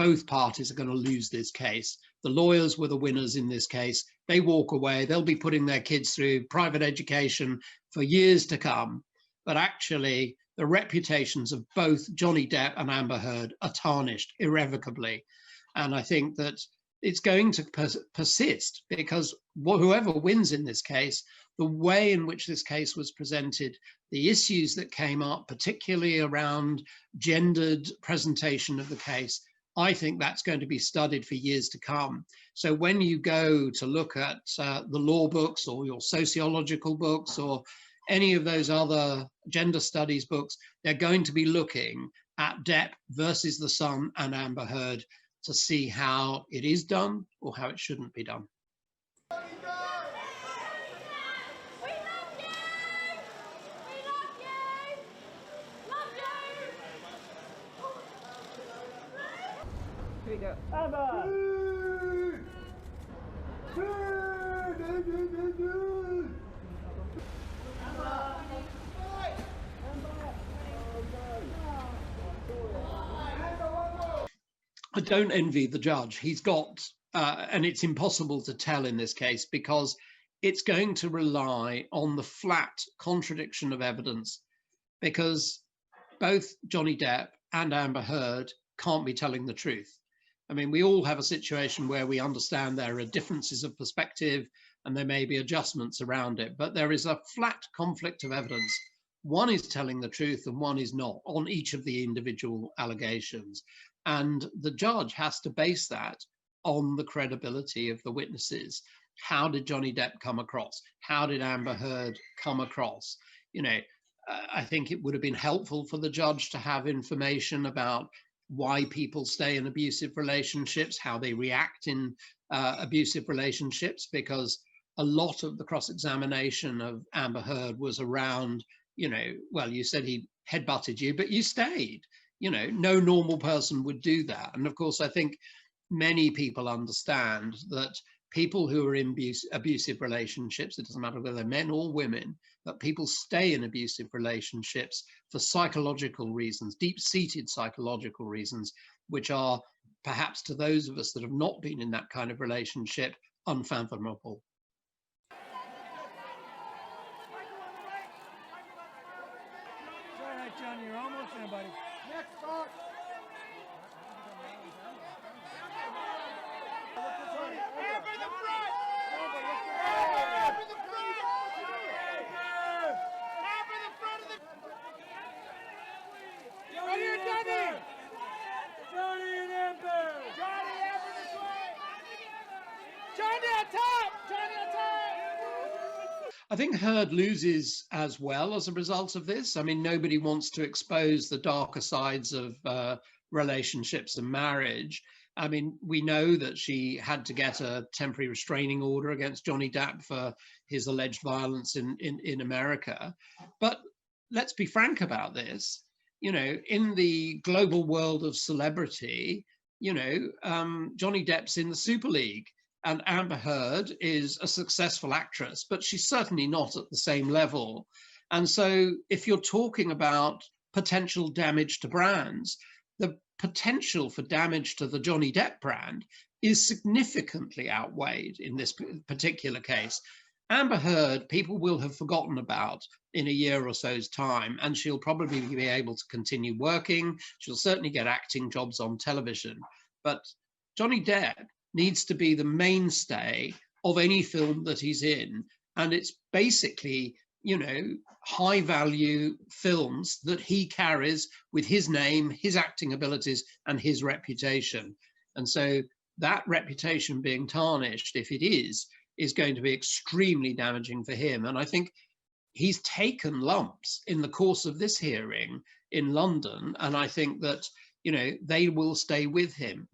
both parties are going to lose this case. The lawyers were the winners in this case. They walk away. They'll be putting their kids through private education for years to come. But actually, the reputations of both Johnny Depp and Amber Heard are tarnished irrevocably. And I think that it's going to persist because whoever wins in this case, the way in which this case was presented, the issues that came up, particularly around gendered presentation of the case, I think that's going to be studied for years to come. So when you go to look at the law books or your sociological books or any of those other gender studies books, they're going to be looking at Depp versus The Sun and Amber Heard to see how it is done or how it shouldn't be done. Here we go. Amber! I don't envy the judge. He's got, and it's impossible to tell in this case because it's going to rely on the flat contradiction of evidence, because both Johnny Depp and Amber Heard can't be telling the truth. I mean, we all have a situation where we understand there are differences of perspective and there may be adjustments around it, but there is a flat conflict of evidence. One is telling the truth and one is not on each of the individual allegations. And the judge has to base that on the credibility of the witnesses. How did Johnny Depp come across? How did Amber Heard come across? You know, I think it would have been helpful for the judge to have information about why people stay in abusive relationships, how they react in abusive relationships, because a lot of the cross-examination of Amber Heard was around, you know, well, you said he headbutted you, but you stayed. You know, no normal person would do that. And of course, I think many people understand that people who are in abusive relationships, it doesn't matter whether they're men or women, but people stay in abusive relationships for psychological reasons, deep-seated psychological reasons, which are perhaps to those of us that have not been in that kind of relationship, unfathomable. All right, Johnny, you're almost there, buddy. Next start. Amber the front! Amber the front! Amber the front of the... Right here, Johnny! Johnny and Amber! Johnny, Amber this way! Johnny on top! Johnny on top! I think Heard loses as well as a result of this. I mean, nobody wants to expose the darker sides of relationships and marriage. I mean, we know that she had to get a temporary restraining order against Johnny Depp for his alleged violence in America. But let's be frank about this. You know, in the global world of celebrity, you know, Johnny Depp's in the Super League. And Amber Heard is a successful actress, but she's certainly not at the same level. And so if you're talking about potential damage to brands, the potential for damage to the Johnny Depp brand is significantly outweighed in this particular case. Amber Heard, people will have forgotten about in a year or so's time, and she'll probably be able to continue working. She'll certainly get acting jobs on television. But Johnny Depp needs to be the mainstay of any film that he's in. And it's basically, you know, high value films that he carries with his name, his acting abilities, and his reputation. And so that reputation being tarnished, if it is going to be extremely damaging for him. And I think he's taken lumps in the course of this hearing in London. And I think that, you know, they will stay with him.